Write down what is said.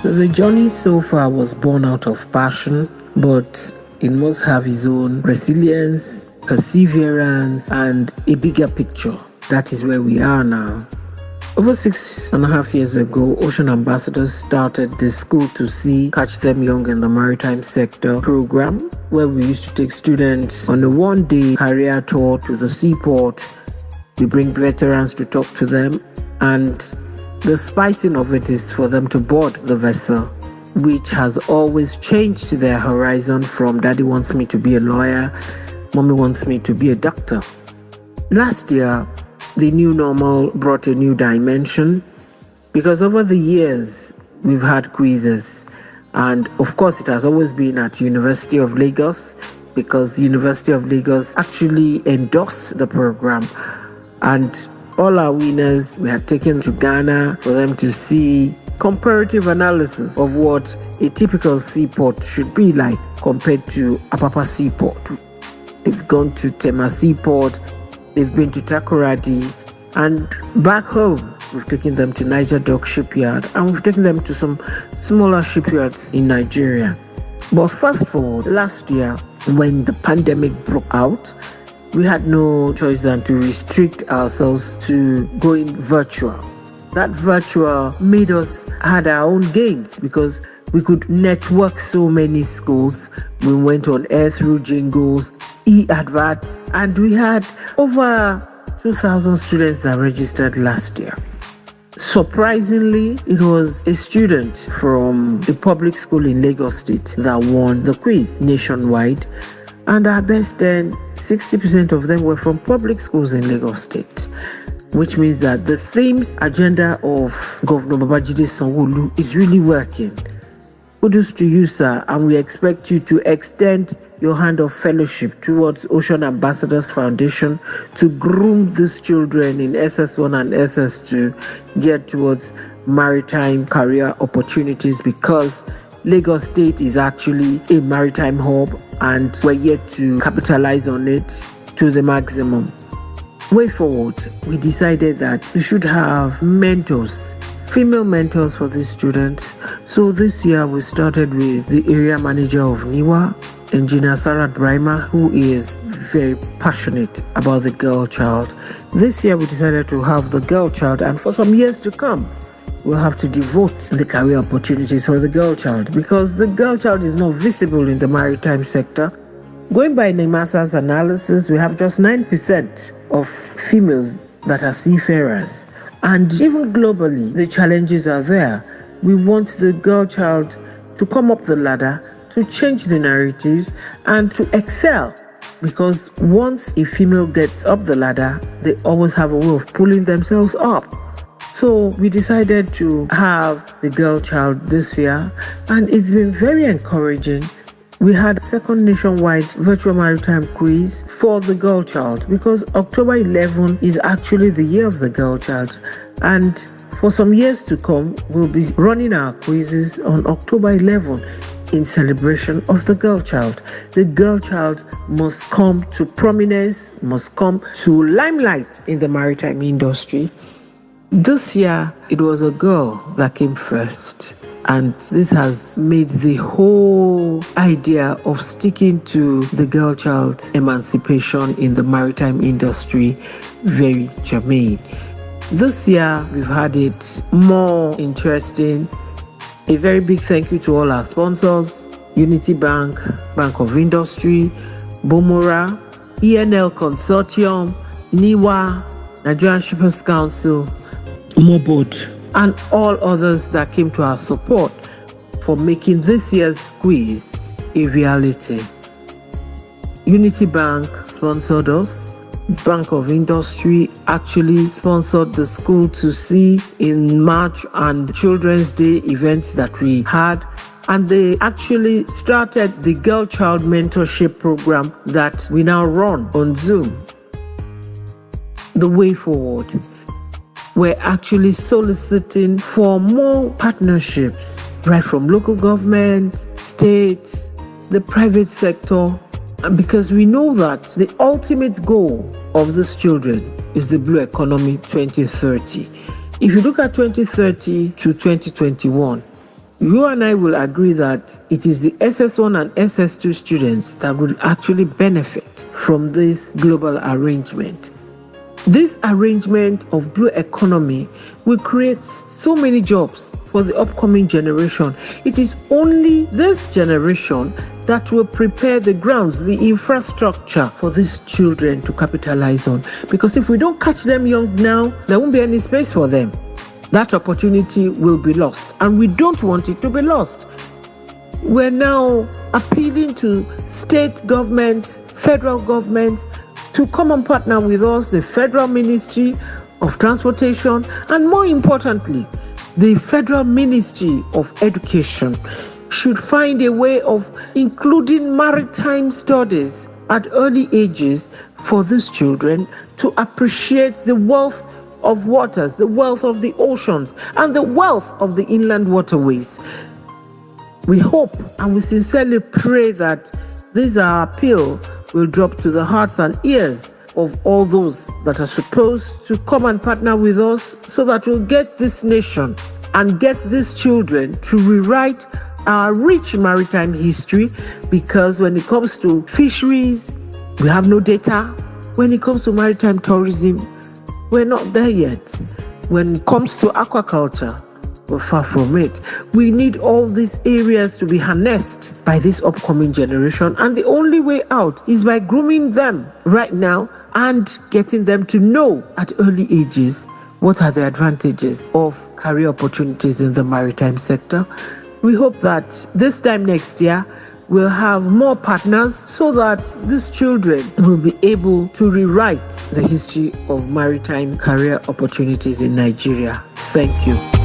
The journey so far was born out of passion, but it must have its own resilience, perseverance, and a bigger picture. That is where we are now. Over 6.5 years ago, Ocean Ambassadors started the School to Sea, Catch Them Young in the Maritime Sector program, where we used to take students on a one-day career tour to the seaport. We bring veterans to talk to them, and the spicing of it is for them to board the vessel, which has always changed their horizon from daddy wants me to be a lawyer, mommy wants me to be a doctor. Last year, the new normal brought a new dimension because over the years, we've had quizzes. And of course, it has always been at University of Lagos because University of Lagos actually endorsed the program. And all our winners, we had taken to Ghana for them to see comparative analysis of what a typical seaport should be like compared to Apapa Seaport. They've gone to Tema Seaport, they've been to Takoradi, and back home, we've taken them to Nigerdock Shipyard, and we've taken them to some smaller shipyards in Nigeria. But fast forward, last year, when the pandemic broke out, we had no choice than to restrict ourselves to going virtual. That virtual made us had our own gains because we could network so many schools. We went on air through jingles, e-adverts, and we had over 2,000 students that registered last year. Surprisingly, it was a student from a public school in Lagos State that won the quiz nationwide. And our best then, 60% of them were from public schools in Lagos State, which means that the themes agenda of Governor Babajide Sanwo-Olu is really working. Kudos to you, sir, and we expect you to extend your hand of fellowship towards Ocean Ambassadors Foundation to groom these children in SS1 and SS2 geared towards maritime career opportunities because Lagos State is actually a maritime hub and we're yet to capitalize on it to the maximum. Way forward, we decided that we should have mentors, female mentors for these students. So this year we started with the area manager of NIWA, Engineer Sarah Brima, who is very passionate about the girl child. This year we decided to have the girl child, and for some years to come, we'll have to devote the career opportunities for the girl child because the girl child is not visible in the maritime sector. Going by NEMASA's analysis, we have just 9% of females that are seafarers. And even globally, the challenges are there. We want the girl child to come up the ladder, to change the narratives, and to excel. Because once a female gets up the ladder, they always have a way of pulling themselves up. So we decided to have the girl child this year, and it's been very encouraging. We had second nationwide virtual maritime quiz for the girl child because October 11 is actually the year of the girl child. And for some years to come, we'll be running our quizzes on October 11 in celebration of the girl child. The girl child must come to prominence, must come to limelight in the maritime industry. This year, it was a girl that came first, and this has made the whole idea of sticking to the girl child emancipation in the maritime industry very germane. This year, we've had it more interesting. A very big thank you to all our sponsors, Unity Bank, Bank of Industry, Bomora, ENL Consortium, NIWA, Nigerian Shippers Council, Mobot, and all others that came to our support for making this year's quiz a reality. Unity Bank sponsored us. Bank of Industry actually sponsored the School to Sea in March and Children's Day events that we had. And they actually started the Girl Child Mentorship Program that we now run on Zoom. The way forward, we're actually soliciting for more partnerships, right from local government, states, the private sector, because we know that the ultimate goal of these children is the Blue Economy 2030. If you look at 2030 to 2021, You and I will agree that it is the SS1 and SS2 students that will actually benefit from this global arrangement. This arrangement of blue economy will create so many jobs for the upcoming generation. It is only this generation that will prepare the grounds, the infrastructure for these children to capitalize on. Because if we don't catch them young now, there won't be any space for them. That opportunity will be lost, and we don't want it to be lost. We're now appealing to state governments, federal governments, to come and partner with us, the Federal Ministry of Transportation, and more importantly, the Federal Ministry of Education should find a way of including maritime studies at early ages for these children to appreciate the wealth of waters, the wealth of the oceans, and the wealth of the inland waterways. We hope and we sincerely pray that this appeal will drop to the hearts and ears of all those that are supposed to come and partner with us, so that we'll get this nation and get these children to rewrite our rich maritime history. Because when it comes to fisheries, we have no data. When it comes to maritime tourism, we're not there yet. When it comes to aquaculture, we're far from it. We need all these areas to be harnessed by this upcoming generation, and the only way out is by grooming them right now and getting them to know at early ages what are the advantages of career opportunities in the maritime sector. We hope that this time next year we'll have more partners, so that these children will be able to rewrite the history of maritime career opportunities in Nigeria. Thank you.